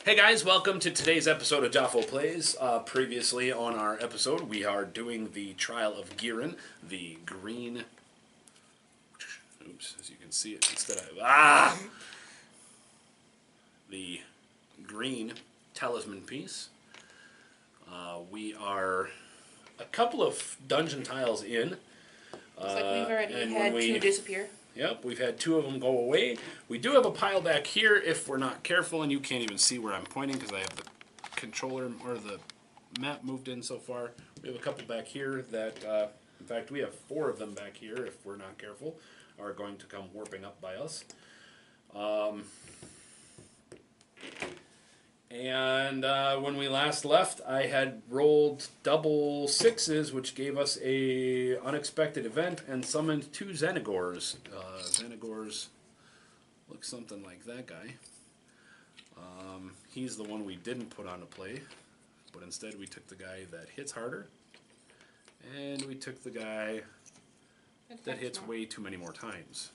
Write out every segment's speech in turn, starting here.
Hey guys, welcome to today's episode of Jafo Plays. Previously on our episode, we are doing the Trial of Ghyran, the green... Oops, as you can see it instead of... The green talisman piece. We are a couple of dungeon tiles in. Looks like we've already had two disappear. Yep, we've had two of them go away. We do have a pile back here if we're not careful, and you can't even see where I'm pointing because I have the controller or the map moved in so far. We have a couple back here that, in fact, we have four of them back here if we're not careful, are going to come warping up by us. And when we last left, I had rolled double sixes, which gave us a unexpected event, and summoned two Xenagors. Xenagors look something like that guy. He's the one we didn't put on to play, but instead we took the guy that hits harder, and we took the guy that hits way too many more times.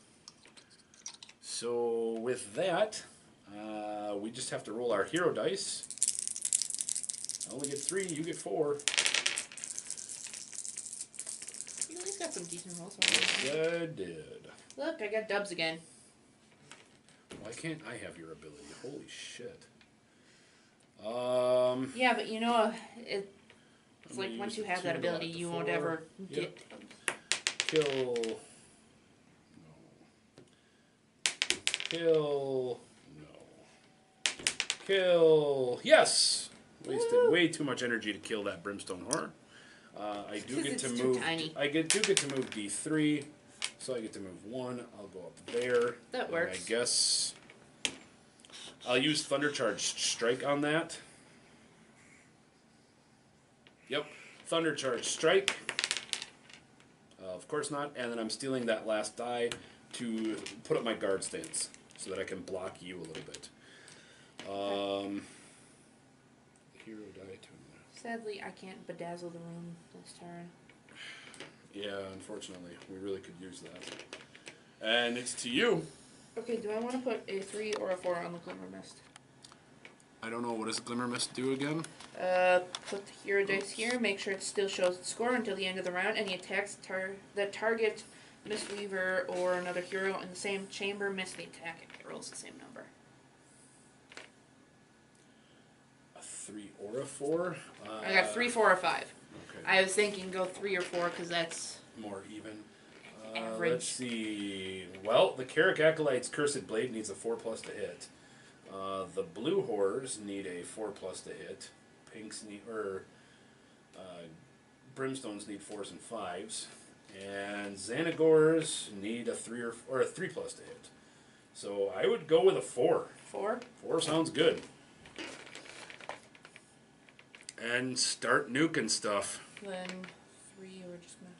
So with that... we just have to roll our hero dice. I only get 3, you get 4. You always got some decent rolls. Yes, I did. Look, I got dubs again. Why can't I have your ability? Holy shit. Yeah, but you know, it's like once you have that ability, you won't ever get Kill. No. Kill. Kill. Yes! Wasted way too much energy to kill that brimstone horror. I do get to move. I do get to move D3, so I get to move 1. I'll go up there. That works. I guess I'll use Thundercharged Strike on that. Yep, Thundercharged Strike. Of course not. And then I'm stealing that last die to put up my guard stance so that I can block you a little bit. Hero die to... Sadly, I can't bedazzle the room this turn. Yeah, unfortunately. We really could use that. And it's to you. Okay, do I want to put a 3 or a 4 on the Glimmer Mist? I don't know. What does Glimmer Mist do again? Put the hero dice here. Make sure it still shows the score until the end of the round. Any attacks that target Mistweaver or another hero in the same chamber miss the attack if it rolls the same number. 3 or a 4? I got 3, 4, or 5. Okay. I was thinking go 3 or 4 because that's more even. average. Let's see. Well, the Carrick Acolyte's Cursed Blade needs a 4+ to hit. The Blue Horrors need a 4+ to hit. Pinks need, Brimstones need 4s and 5s, and Xenagors need a 3 or a 3+ to hit. So I would go with a 4. 4. 4 sounds good. And start nuking stuff. Then 3, we're just gonna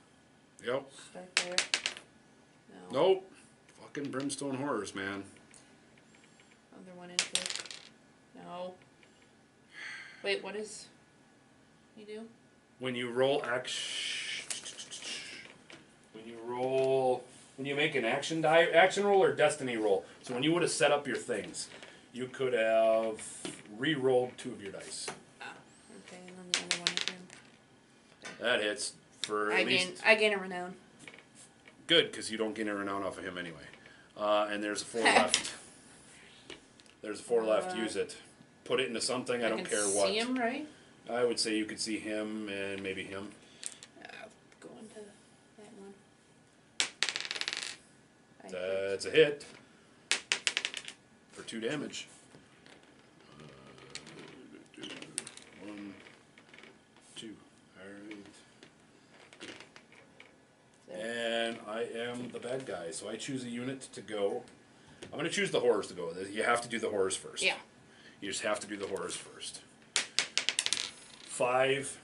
start there. No. Nope. Fucking Brimstone Horrors, man. Other one into it. No. Wait, what is you do? When you roll when you make an action roll or destiny roll. So when you would have set up your things, you could have re-rolled 2 of your dice. Okay, and then the other one again. That hits for at least... I gain a renown. Good, because you don't gain a renown off of him anyway. And there's a 4 left. There's a 4 left. Use it. Put it into something. I don't care what. See him, right? I would say you could see him and maybe him. Go into that one. That's a hit. For 2 damage. 1, 2. Alright. And I am the bad guy, so I choose a unit to go. I'm going to choose the horrors to go. You have to do the horrors first. Yeah. You just have to do the horrors first. 5.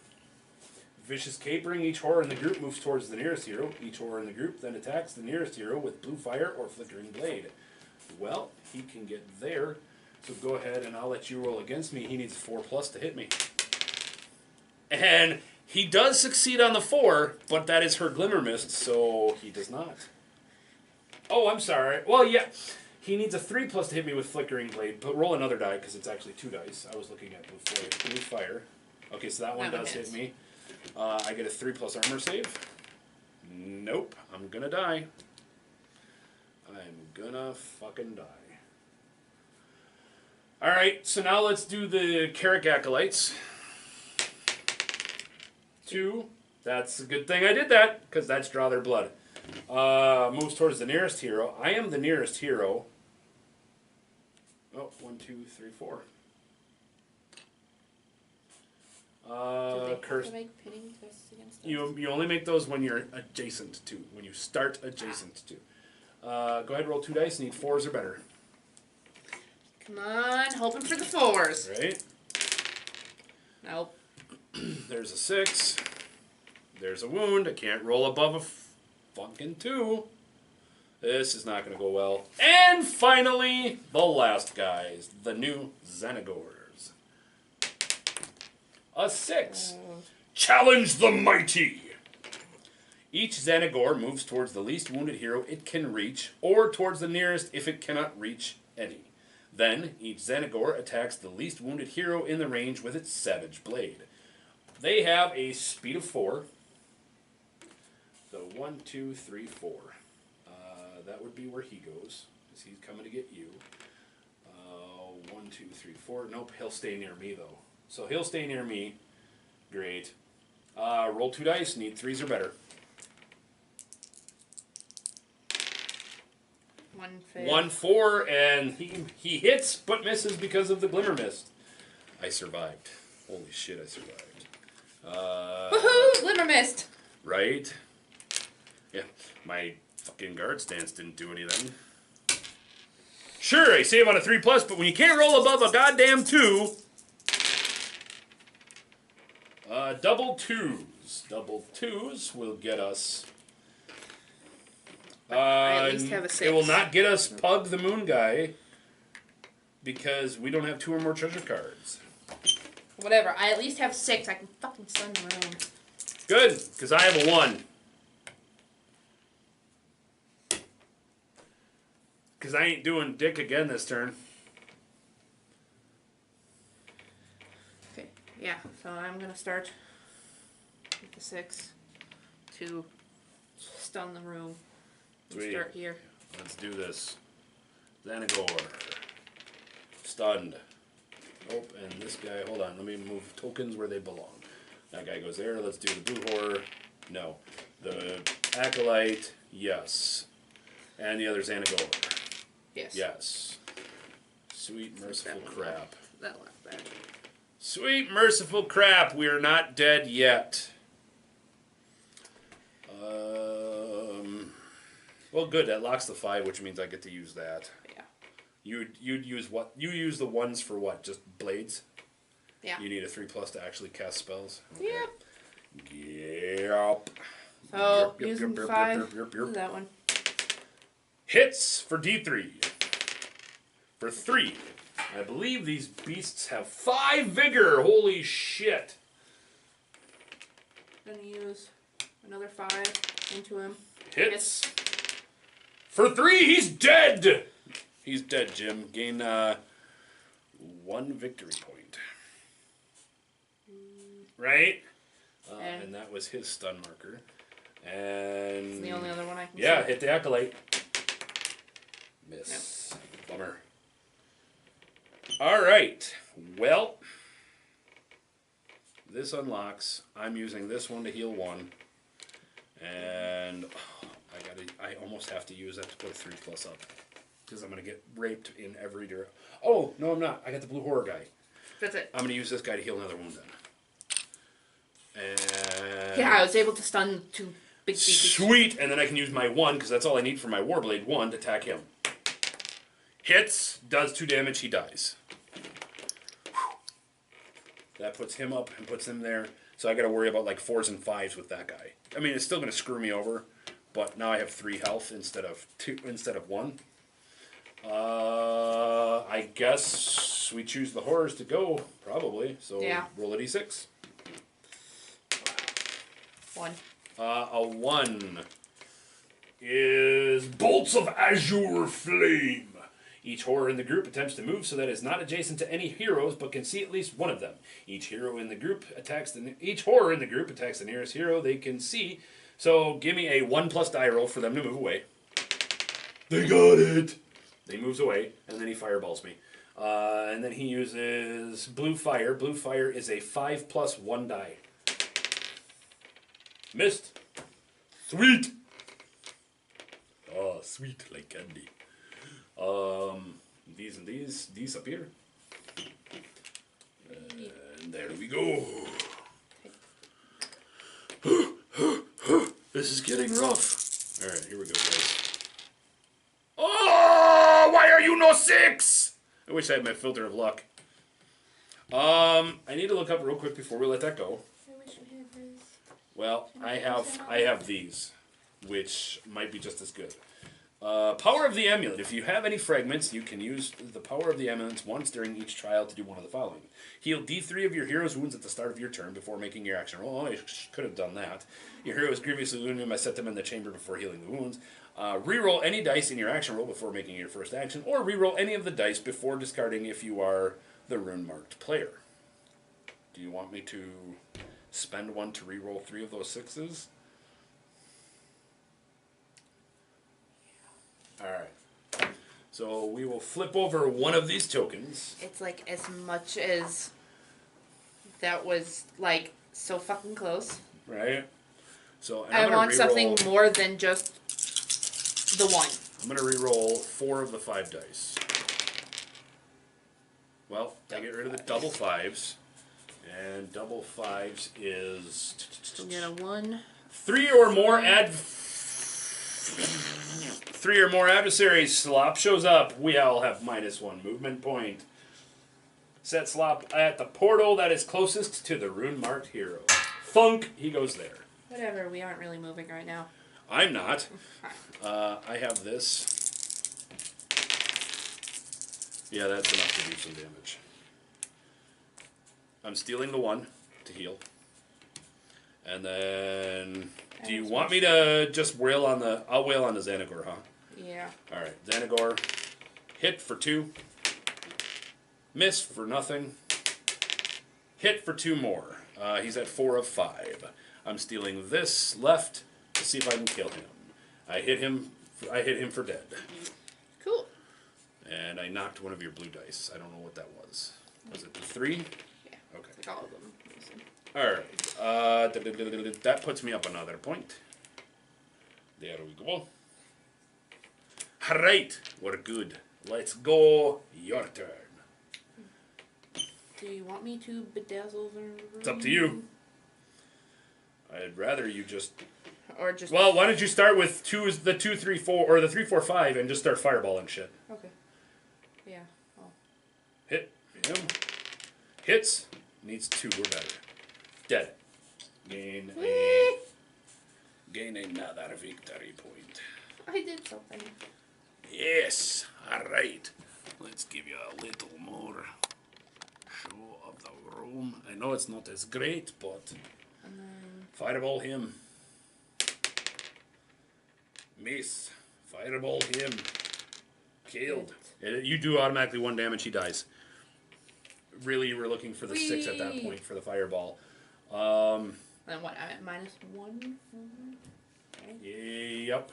Vicious Capering. Each horror in the group moves towards the nearest hero. Each horror in the group then attacks the nearest hero with blue fire or flickering blade. Well, he can get there, so go ahead and I'll let you roll against me. He needs 4+ to hit me. And he does succeed on the 4, but that is her Glimmer Mist, so he does not. Oh, I'm sorry. Well, yeah. He needs a 3+ to hit me with Flickering Blade, but roll another die because it's actually 2 dice. I was looking at blue fire. Okay, so that one does hit me. I get a 3+ armor save. Nope, I'm gonna die. I'm gonna fucking die. Alright, so now let's do the Carrick Acolytes. 2. That's a good thing I did that, because that's Draw Their Blood. Moves towards the nearest hero. I am the nearest hero. Oh, 1, 2, 3, 4. Do they Curse. have to make pinning tests against us? You only make those when you're adjacent to. When you start adjacent to. Go ahead, roll 2 dice. Need 4s or better. Come on, hoping for the 4s. Right. Nope. There's a 6. There's a wound. I can't roll above a fucking 2. This is not going to go well. And finally, the last guys, the new Xenagors. A 6. Challenge the mighty. Each Xenagor moves towards the least wounded hero it can reach, or towards the nearest if it cannot reach any. Then, each Xenagor attacks the least wounded hero in the range with its Savage Blade. They have a speed of 4. So 1, 2, 3, 4. That would be where he goes, because he's coming to get you. 1, 2, 3, 4. Nope, he'll stay near me, though. So he'll stay near me. Great. Roll 2 dice. Need 3s or better. 1 fail. 1, 4, and he hits, but misses because of the Glimmer Mist. I survived. Holy shit, I survived. Woohoo! Glimmer Mist! Right? Yeah, my fucking guard stance didn't do anything. Sure, I save on a 3+, but when you can't roll above a goddamn 2... double 2s. Double 2s will get us... I at least have a 6. It will not get us Pug the Moon Guy, because we don't have 2 or more treasure cards. Whatever, I at least have 6. I can fucking stun the room. Good, because I have a 1. Because I ain't doing dick again this turn. Okay, yeah, so I'm gonna start with the 6 to stun the room. Sweet. Start here. Let's do this. Xenagor. Stunned. Nope, and this guy, hold on, let me move tokens where they belong. That guy goes there, let's do the Blue Horror. No. The Acolyte, yes. And the other Xenagor. Yes. Yes. Sweet merciful crap. That left back. Sweet merciful crap, we are not dead yet. Well, good, that locks the 5, which means I get to use that. Yeah. You'd use what? You use the 1s for what? Just blades? Yeah. You need a 3+ to actually cast spells? Okay. Yep. Yep. So, Yep, using yep, 5, yep, yep, yep. that one. Hits for D3. For 3. I believe these beasts have 5 vigor. Holy shit. Gonna use another 5 into him. Hits. For 3, he's dead! He's dead, Jim. Gain 1 victory point. Right? And that was his stun marker. And It's the only other one I can yeah, see. hit the Acolyte. Miss. Nope. Bummer. Alright. Well, this unlocks. I'm using this one to heal 1. And I almost have to use that to put a 3+ up. Because I'm going to get raped in every direction. Oh, no I'm not. I got the Blue Horror guy. That's it. I'm going to use this guy to heal another wound then. And Yeah, I was able to stun 2 big beasties. sweet! And then I can use my 1, because that's all I need for my Warblade 1 to attack him. Hits, does 2 damage, he dies. Whew. That puts him up and puts him there. So I got to worry about like 4s and 5s with that guy. I mean, it's still going to screw me over, but now I have 3 health instead of 1. I guess we choose the horrors to go, probably. So yeah. Roll a d6. 1. A 1 is Bolts of Azure Flame. Each horror in the group attempts to move so that it's not adjacent to any heroes, but can see at least one of them. Each hero in the group attacks each horror in the group attacks the nearest hero they can see. So give me a 1+ die roll for them to move away. They got it. He moves away, and then he fireballs me. And then he uses blue fire. Blue fire is a 5+1 die. Missed. Sweet. Oh, sweet like candy. These and these up here. And there we go. This is getting rough. Alright, here we go, guys. Oh, why are you no 6? I wish I had my filter of luck. I need to look up real quick before we let that go. I wish we had this. Well, I have these, which might be just as good. Power of the Amulet. If you have any fragments, you can use the Power of the Amulet once during each trial to do one of the following. Heal D3 of your hero's wounds at the start of your turn before making your action roll. Oh, I could have done that. Your hero is grievously wounded. I set them in the chamber before healing the wounds. Reroll any dice in your action roll before making your first action, or reroll any of the dice before discarding if you are the rune-marked player. Do you want me to spend one to reroll 3 of those 6s? Alright. So we will flip over one of these tokens. It's like as much as that was like so fucking close. Right? So I want something more than just the 1. I'm going to reroll 4 of the 5 dice. Well, I get rid of the double 5s. And double 5s is... So we get a 1. 3 or more adversaries. Slop shows up. We all have -1 movement point. Set Slop at the portal that is closest to the rune-marked hero. Thunk! He goes there. Whatever, we aren't really moving right now. I'm not. I have this. Yeah, that's enough to do some damage. I'm stealing the 1 to heal. And then... Do you want me to just wail on the... I'll wail on the Xanagor, huh? Yeah. Alright, Xanagor. Hit for 2. Miss for nothing. Hit for 2 more. He's at 4 of 5. I'm stealing this left to see if I can kill him. I hit him for dead. Cool. And I knocked one of your blue dice. I don't know what that was. Was it the 3? Yeah. Okay. Like all of them. Alright. That puts me up another point. There we go. Alright. We're good. Let's go. Your turn. Do you want me to bedazzle the room? It's up to you. I'd rather you just... Or just... Well, why don't you start with the 2, 3, 4, or the 3, 4, 5 and just start fireballing shit. Okay. Yeah. Oh. Hit him. Hits. Needs 2 or better. Dead. Gain another victory point. I did something. Yes. Alright. Let's give you a little more show of the room. I know it's not as great, but... And then... Fireball him. Miss. Fireball him. Killed. You do automatically 1 damage, he dies. Really, you were looking for the 6 at that point for the fireball. Then what, I'm at -1? Okay. Yep.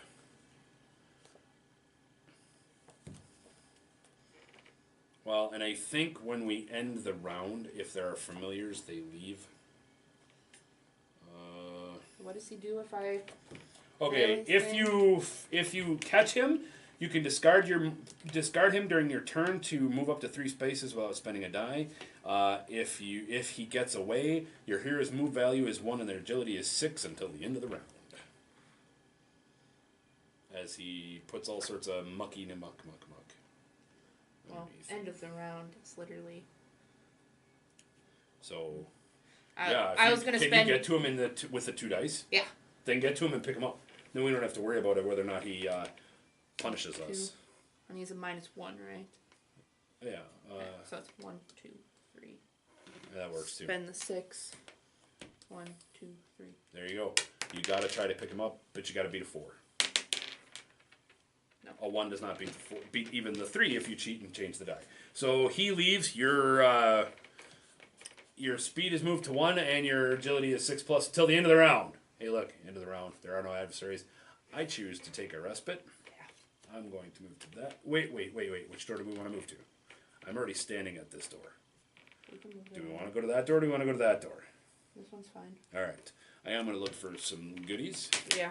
Well, and I think when we end the round, if there are familiars, they leave. What does he do if I... Okay, if you catch him, you can discard him during your turn to move up to 3 spaces without spending a die. If he gets away, your hero's move value is 1 and their agility is 6 until the end of the round. As he puts all sorts of mucky muck. Well, end of the round, it's literally... So, I was going to spend... Can you get to him with the 2 dice? Yeah. Then get to him and pick him up. Then we don't have to worry about it whether or not he punishes us. And he's a -1, right? Yeah. So it's 1, 2, 3. That works too. Spend the 6. 1, 2, 3. There you go. You got to try to pick him up, but you got to beat a 4. No. A 1 does not beat even the 3 if you cheat and change the die. So he leaves. Your speed is moved to 1, and your agility is 6+ till the end of the round. Hey, look, end of the round. There are no adversaries. I choose to take a respite. Yeah. I'm going to move to that. Wait. Which door do we want to move to? I'm already standing at this door. Do we want to go to that door or do we want to go to that door? This one's fine. All right. I am going to look for some goodies. Yeah.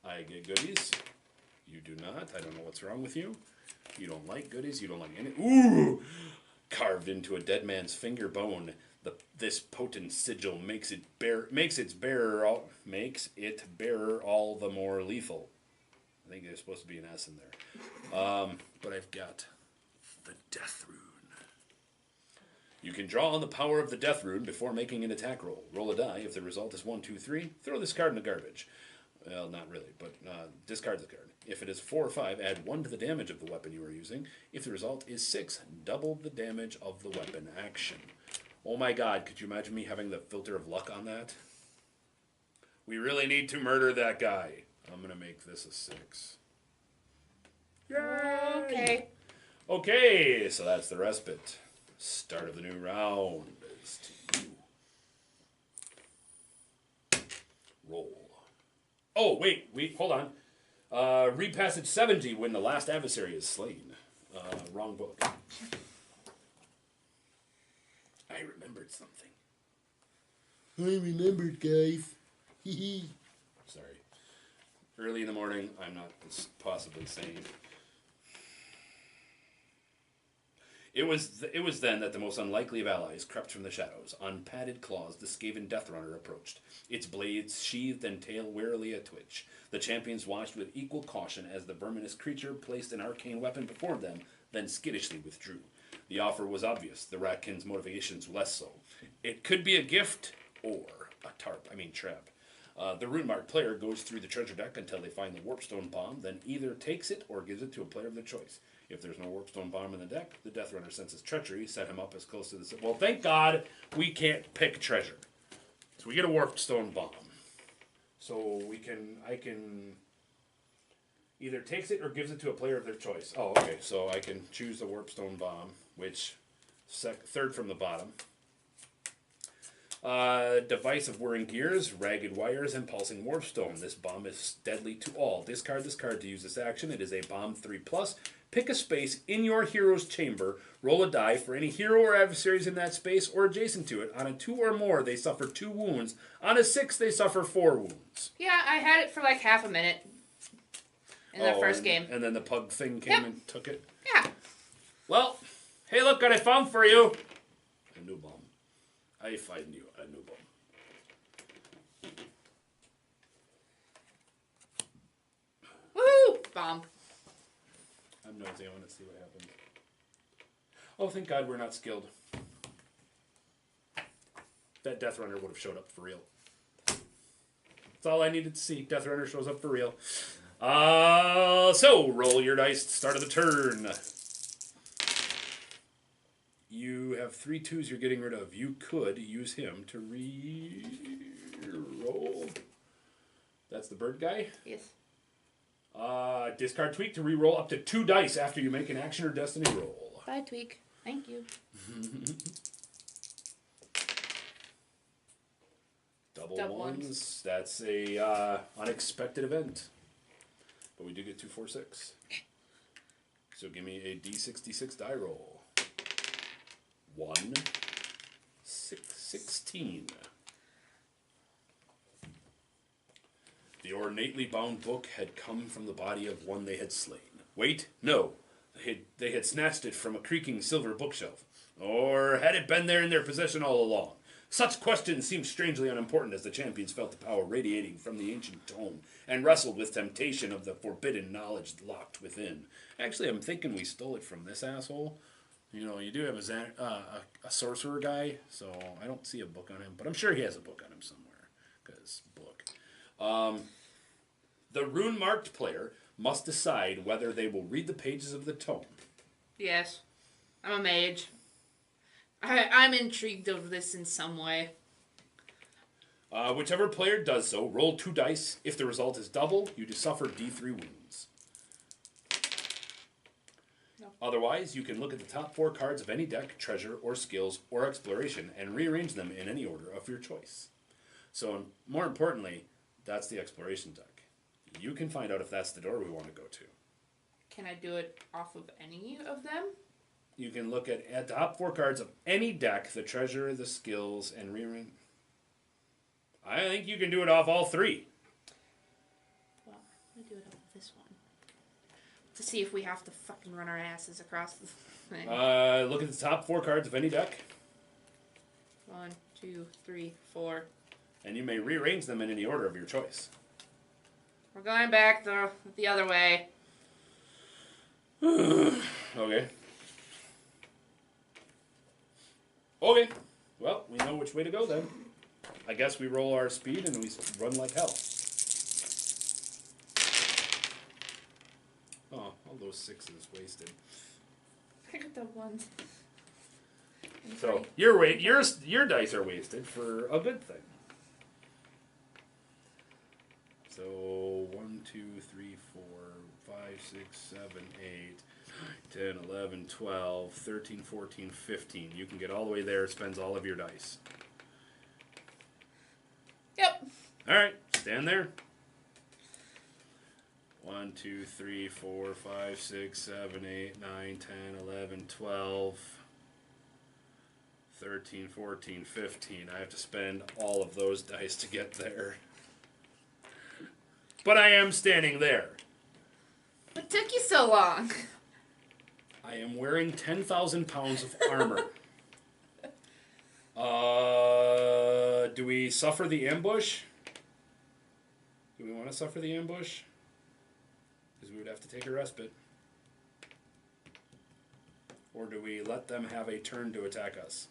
I get goodies. You do not. I don't know what's wrong with you. You don't like goodies. You don't like any. Ooh! Carved into a dead man's finger bone. This potent sigil makes it bearer all the more lethal. I think there's supposed to be an S in there. But I've got the death rune. You can draw on the power of the death rune before making an attack roll. Roll a die. If the result is 1, 2, 3, throw this card in the garbage. Well, not really, but discard the card. If it is 4 or 5, add 1 to the damage of the weapon you are using. If the result is 6, double the damage of the weapon action. Oh my god, could you imagine me having the filter of luck on that? We really need to murder that guy. I'm going to make this a 6. Yay! Okay. Okay, so that's the respite. Start of the new round is to you. Roll. Oh, wait, hold on. Read passage 70 when the last adversary is slain. Wrong book. I remembered something. I remembered, guys. Sorry. Early in the morning, I'm not possibly sane. It was then that the most unlikely of allies crept from the shadows. On padded claws, the Skaven Deathrunner approached, its blades sheathed and tail warily a twitch. The champions watched with equal caution as the verminous creature placed an arcane weapon before them, then skittishly withdrew. The offer was obvious, the Ratkin's motivations less so. It could be a gift or a trap. The rune-marked player goes through the treasure deck until they find the Warpstone Bomb, then either takes it or gives it to a player of their choice. If there's no Warpstone Bomb in the deck, the Deathrunner senses treachery, set him up as close to the... Well, thank God we can't pick treasure. So we get a Warpstone Bomb. So I can either takes it or gives it to a player of their choice. Oh, okay. So I can choose the Warpstone Bomb, which third from the bottom. Device of whirring gears, ragged wires, and pulsing warpstone. This bomb is deadly to all. Discard this card to use this action. It is a bomb 3+. Pick a space in your hero's chamber. Roll a die for any hero or adversaries in that space or adjacent to it. On a 2 or more, they suffer 2 wounds. On a 6, they suffer 4 wounds. Yeah, I had it for like half a minute in the first game. And then the pug thing came and took it? Yeah. Well, hey, look what I found for you. A new bomb. I find you a new bomb. Woo! Bomb. I'm nosy. I want to see what happens. Oh, thank God we're not skilled. That Deathrunner would have showed up for real. That's all I needed to see. Deathrunner shows up for real. So, roll your dice. Start of the turn. You have 3 2s you're getting rid of. You could use him to re-roll. That's the bird guy? Yes. Discard tweak to re-roll up to 2 dice after you make an action or destiny roll. Bye, tweak. Thank you. Double ones. That's a unexpected event. But we do get 2, 4, 6. So give me a D66 die roll. 1, 6, 16. The ornately bound book had come from the body of one they had slain. Wait, no. They had snatched it from a creaking silver bookshelf. Or had it been there in their possession all along? Such questions seemed strangely unimportant as the champions felt the power radiating from the ancient tome and wrestled with temptation of the forbidden knowledge locked within. Actually, I'm thinking we stole it from this asshole. You know, you do have a sorcerer guy, so I don't see a book on him, but I'm sure he has a book on him somewhere, because book. The rune-marked player must decide whether they will read the pages of the tome. Yes. I'm a mage. I'm intrigued of this in some way. Whichever player does so, roll 2 dice. If the result is double, you suffer D3 wounds. No. Otherwise, you can look at the top 4 cards of any deck, treasure, or skills, or exploration, and rearrange them in any order of your choice. So, more importantly, that's the exploration deck. You can find out if that's the door we want to go to. Can I do it off of any of them? You can look at top 4 cards of any deck, the treasure, the skills, and rearrange. I think you can do it off all 3. Well, I'm going to do it off of this one. To see if we have to fucking run our asses across the thing. Look at the top 4 cards of any deck. 1, 2, 3, 4. And you may rearrange them in any order of your choice. We're going back the other way. Okay. Okay. Well, we know which way to go then. I guess we roll our speed and we run like hell. Oh, all those 6s wasted. I got the ones. So your dice are wasted for a good thing. So 1, 2, 3, 4, 5, 6, 7, 8, 10, 11, 12, 13, 14, 15. You can get all the way there, spends all of your dice. Yep. Alright, stand there. 1, 2, 3, 4, 5, 6, 7, 8, 9, 10, 11, 12, 13, 14, 15. I have to spend all of those dice to get there. But I am standing there. What took you so long? I am wearing 10,000 pounds of armor. Do we suffer the ambush? Do we want to suffer the ambush? Because we would have to take a respite. Or do we let them have a turn to attack us?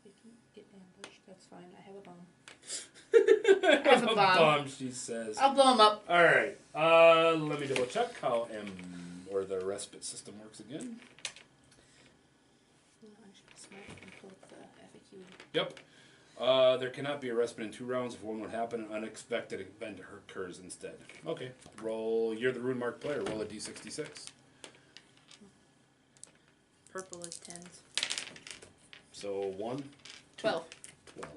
We can get ambushed. That's fine. I have a bomb. I have a bomb. She says. I'll blow him up. All right. Let me double check how the respite system works again. I should be smart and pull up the FAQ. Yep. There cannot be a respite in 2 rounds. If one would happen, an unexpected event occurs instead. Okay. Roll. You're the rune mark player. Roll a d66. Purple is 10s. So 1, 2, 12. 12.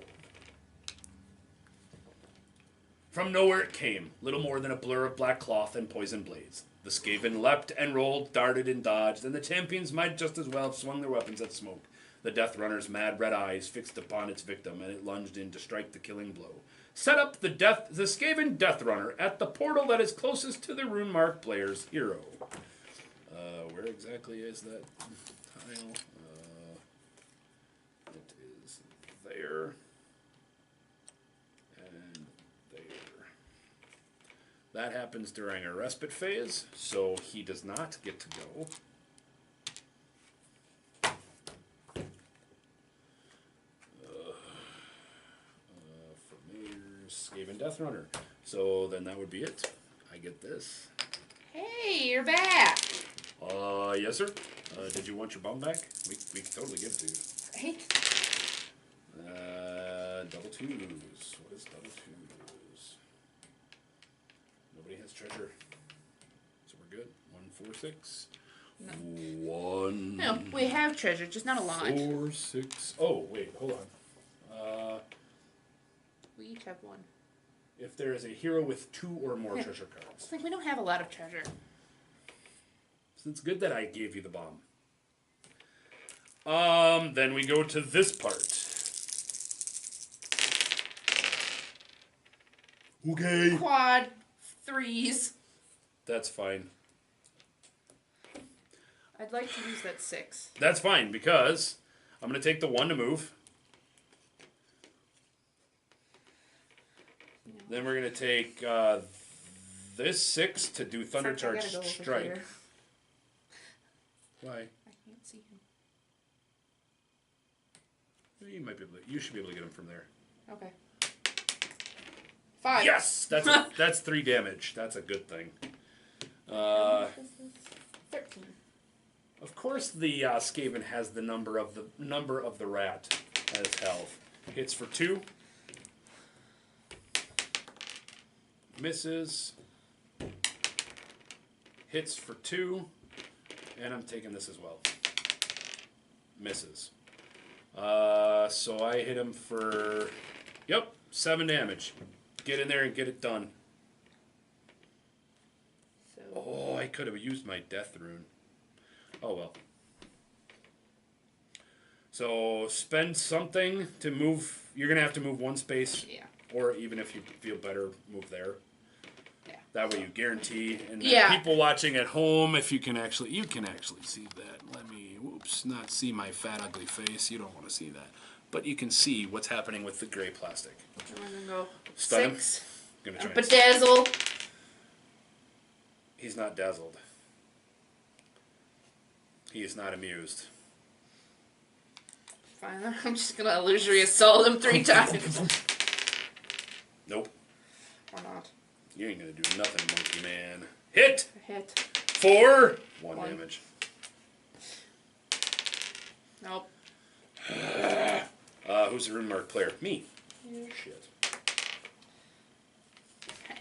From nowhere it came, little more than a blur of black cloth and poison blades. The Skaven leapt and rolled, darted and dodged, and the champions might just as well have swung their weapons at smoke. The Death Runner's mad red eyes fixed upon its victim, and it lunged in to strike the killing blow. Set up the Skaven Death Runner at the portal that is closest to the rune mark player's hero. Where exactly is that tile? It is there. That happens during a respite phase, so he does not get to go. Familiars, Skaven Death Runner. So then that would be it. I get this. Hey, you're back. Yes, sir. Did you want your bomb back? We can totally give it to you. Hey. Double 2s. What is double 2s? Nobody has treasure. So we're good. 1, 4, 6. No. 1. No, we have treasure, just not a lot. 4, 6. Oh, wait, hold on. We each have 1. If there is a hero with 2 or more treasure cards. It's like we don't have a lot of treasure. So it's good that I gave you the bomb. Then we go to this part. Okay. Quad 3s. That's fine. I'd like to use that 6. That's fine, because I'm going to take the 1 to move. No. Then we're going to take this 6 to do Thunder Charge Strike. Why? I can't see him. You might be able to, you should be able to get him from there. Okay. 5. Yes! That's 3 damage. That's a good thing. This is 13. Of course the Skaven has the number of the rat as health. Hits for 2. Misses. hits for 2, and I'm taking this as well. Misses. So I hit him for, 7 damage. Get in there and get it done. So Oh, I could have used my death rune. Oh well. So spend something to move. You're gonna have to move 1 space. yeah. Or even if you feel better, move there. Yeah. That way you guarantee. And Yeah. people watching at home, if you can actually see that. Let me, not see my fat ugly face. You don't want to see that. But you can see what's happening with the gray plastic. I'm gonna go Stun 6. him. Gonna try. Bedazzle. He's not dazzled. He is not amused. Fine. I'm just gonna illusory assault him 3 times. Nope. Or not. You ain't gonna do nothing, monkey man. Hit! A hit. For 1 1. damage. Nope. Who's the rune mark player? Me. Yeah. Shit. Okay.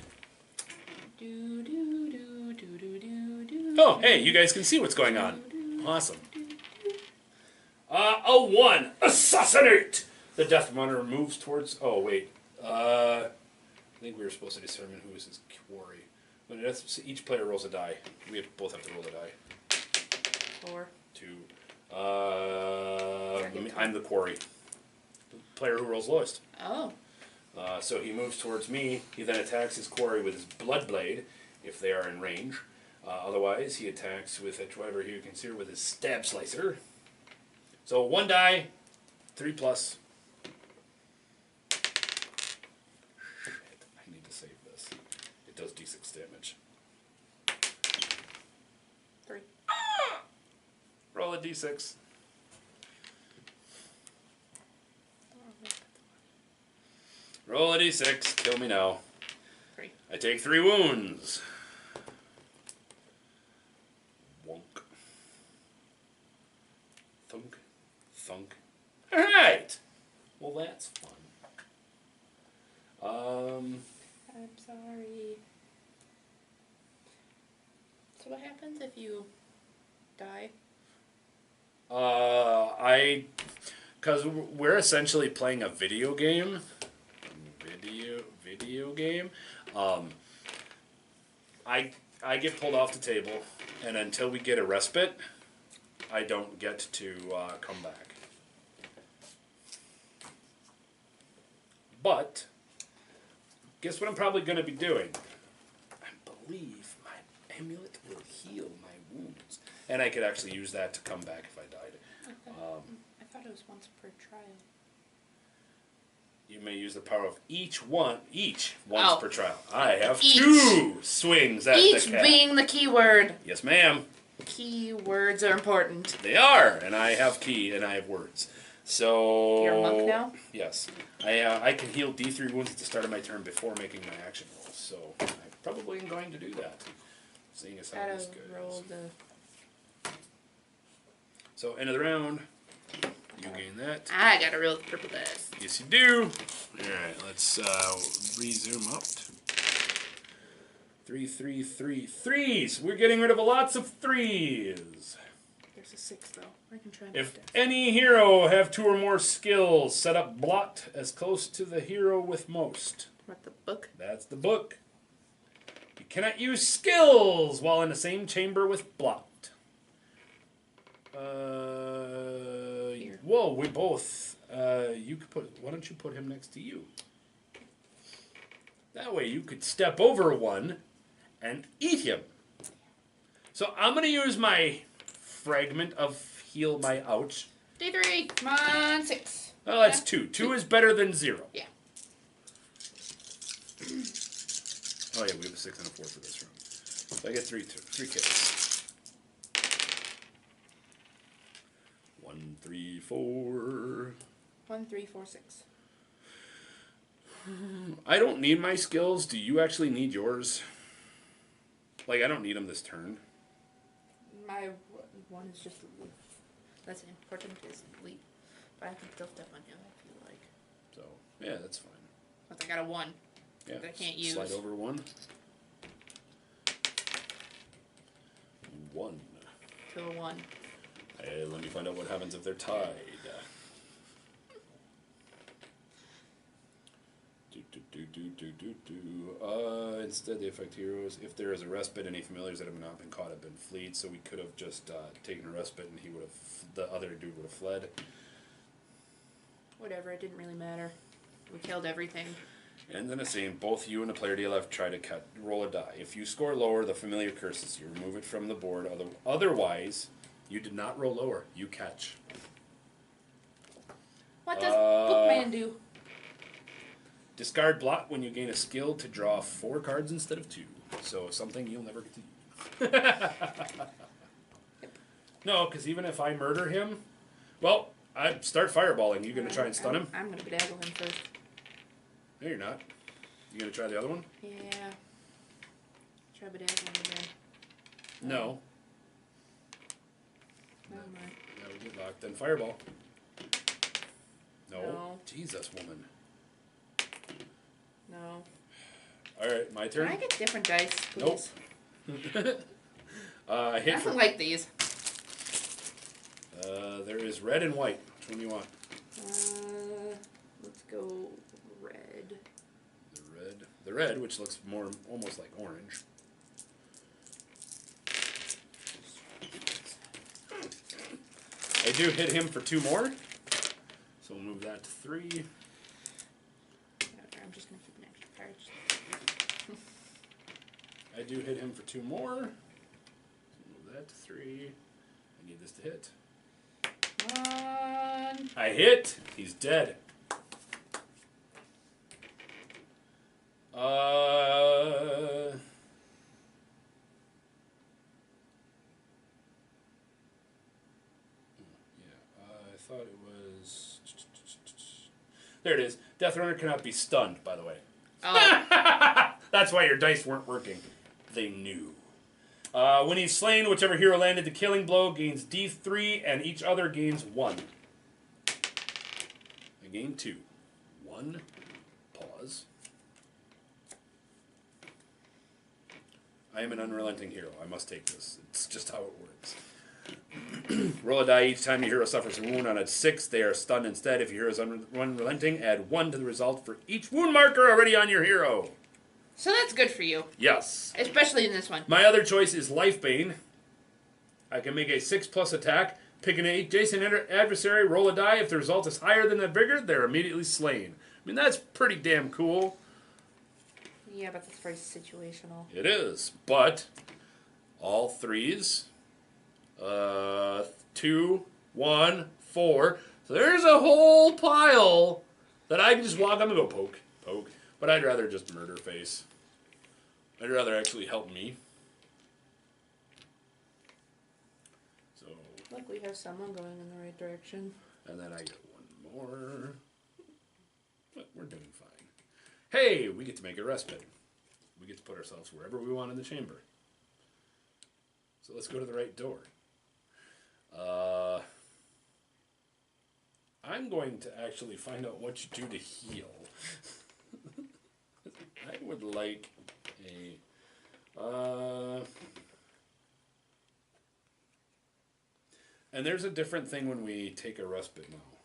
Do do do do do do do. Oh, hey, you guys can see what's going on. Awesome. A 1. Assassinate! The Death Runner moves towards... Oh, wait. I think we were supposed to determine who is his quarry. But each player rolls a die. We both have to roll a die. 4. 2. I'm the quarry. The player who rolls lowest. Oh. So he moves towards me. He then attacks his quarry with his blood blade, if they are in range. Otherwise, he attacks with whatever he would consider with his stab slicer. So 1 die, 3 plus. Shit, I need to save this. It does d6 damage. 3. Roll a d6. Roll a d6. Kill me now. 3. I take 3 wounds. Wonk. Thunk. Thunk. Alright! Well, that's fun. I'm sorry. So what happens if you die? Because we're essentially playing a video game. Video game. I get pulled off the table, and until we get a respite, I don't get to come back. But guess what I'm probably going to be doing? I believe my amulet will heal my wounds, and I could actually use that to come back if I died. I thought it was once per trial. You may use the power of each once per trial. I have Each. 2 swings at Each the cat. being the key word. Yes, ma'am. Key words are important. They are, and I have key and I have words. So You're a monk now? Yes, I can heal D3 wounds at the start of my turn before making my action roll. So I probably am going to do that, seeing as how this goes. Roll the... So end of the round. You gain that. I got a real triple dice. Yes, you do. Alright, let's resume up. 3, 3, 3. 3s! We're getting rid of lots of 3s. There's a 6 though. I can try and If do that. any hero have 2 or more skills, set up blot as close to the hero with most. What, the book? That's the book. You cannot use skills while in the same chamber with blot. Here. Whoa, we both. You could put. Why don't you put him next to you? That way you could step over one and eat him. So I'm gonna use my fragment of heal my ouch. D3. Come on, 6. Well, that's Yeah. 2. 2 is better than 0. Yeah. Oh yeah, we have a 6 and a 4 for this round. So I get 3 kills. 1, 3, 4. 1, 3, 4, 6. I don't need my skills. Do you actually need yours? Like, I don't need them this turn. My one is just leap. That's important is leap. But I can still step on him if you like. So, yeah, that's fine. But I got a 1. Yeah, That I can't use. slide over 1. kill 1. Hey, let me find out what happens if they're tied. Instead, they affect heroes. If there is a respite, any familiars that have not been caught have been fleed. So we could have just taken a respite, and the other dude would have fled. Whatever, it didn't really matter. We killed everything. And then a scene, both you and the player to your left try to roll a die. If you score lower, the familiar curses you. Remove it from the board. Otherwise, you did not roll lower. You catch. What does Bookman do? Discard blot when you gain a skill to draw 4 cards instead of 2. So something you'll never get to use. No, because even if I murder him, well, I start fireballing. You going to try and stun him? I'm going to bedazzle him first. No, you're not. You going to try the other one? Yeah. Try bedazzling again. No. Never mind. That would get locked. Then fireball. No. Jesus, woman. No. Alright, my turn. Can I get different dice, please? Nope. I don't like these. There is red and white. Which one do you want? Let's go red. The red, which looks more almost like orange. I do hit him for 2 more. So we'll move that to 3. I'm just going to keep an extra card. I do hit him for 2 more. So move that to 3. I need this to hit. I hit. He's dead. I thought it was... There it is. Death Runner cannot be stunned, by the way. Oh. That's why your dice weren't working. They knew. When he's slain, whichever hero landed the killing blow gains D3, and each other gains 1. I gain 2. 1. Pause. I am an unrelenting hero. I must take this. It's just how it works. Roll a die each time your hero suffers a wound. On a 6, they are stunned instead. If your hero is unrelenting, add 1 to the result for each wound marker already on your hero. So that's good for you. Yes. Especially in this one. My other choice is Lifebane. I can make a 6+ attack, pick an adjacent adversary, roll a die. If the result is higher than that vigor, they're immediately slain. I mean, that's pretty damn cool. Yeah, but that's very situational. It is. But all 3s. 2, 1, 4. So there's a whole pile that I can just walk up and go poke. But I'd rather just murder face. I'd rather actually help me. So. Look, we have someone going in the right direction. And then I get 1 more. But we're doing fine. Hey, we get to make a respite. We get to put ourselves wherever we want in the chamber. So let's go to the right door. I'm going to actually find out what you do to heal. I would like a... and there's a different thing when we take a respite now.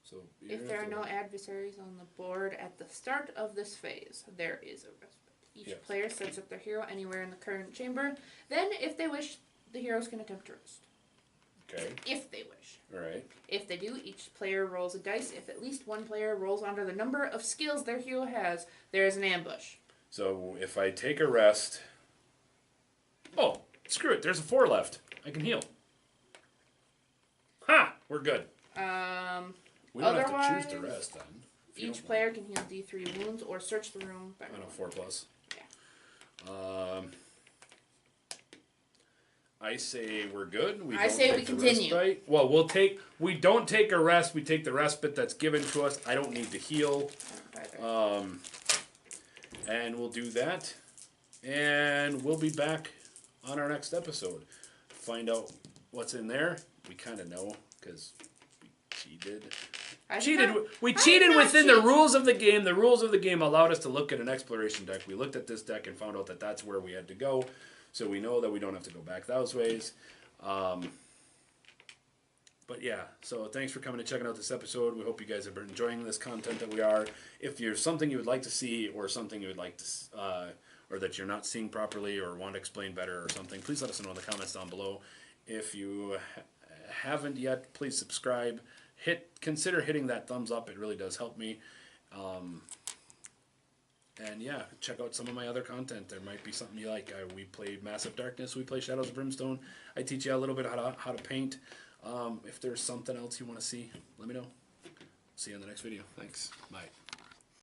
So if there are no adversaries on the board at the start of this phase, there is a respite. Each player sets up their hero anywhere in the current chamber. Then, if they wish, the heroes can attempt to rest. Okay. If they wish. Alright. If they do, each player rolls a dice. If at least one player rolls under the number of skills their hero has, there is an ambush. So if I take a rest... Oh, screw it. There's a 4 left. I can heal. Ha! We're good. We don't have to choose to rest then. Each player can heal D3 wounds or search the room. I know, 4+. Yeah. I say we're good. I say we continue. Well, we don't take a rest. We take the respite that's given to us. I don't need to heal. And we'll do that. And we'll be back on our next episode. Find out what's in there. We kind of know because we cheated. We cheated within the rules of the game. The rules of the game allowed us to look at an exploration deck. We looked at this deck and found out that that's where we had to go. So we know that we don't have to go back those ways. But yeah, so thanks for coming and checking out this episode. We hope you guys have been enjoying this content that we are. If there's something you would like to see, or something you would like to, or that you're not seeing properly, or want to explain better, or something, please let us know in the comments down below. If you haven't yet, please subscribe. Consider hitting that thumbs up. It really does help me. And yeah, check out some of my other content. There might be something you like. We play Massive Darkness. We play Shadows of Brimstone. I teach you a little bit how to paint. If there's something else you want to see, let me know. See you in the next video. Thanks. Bye.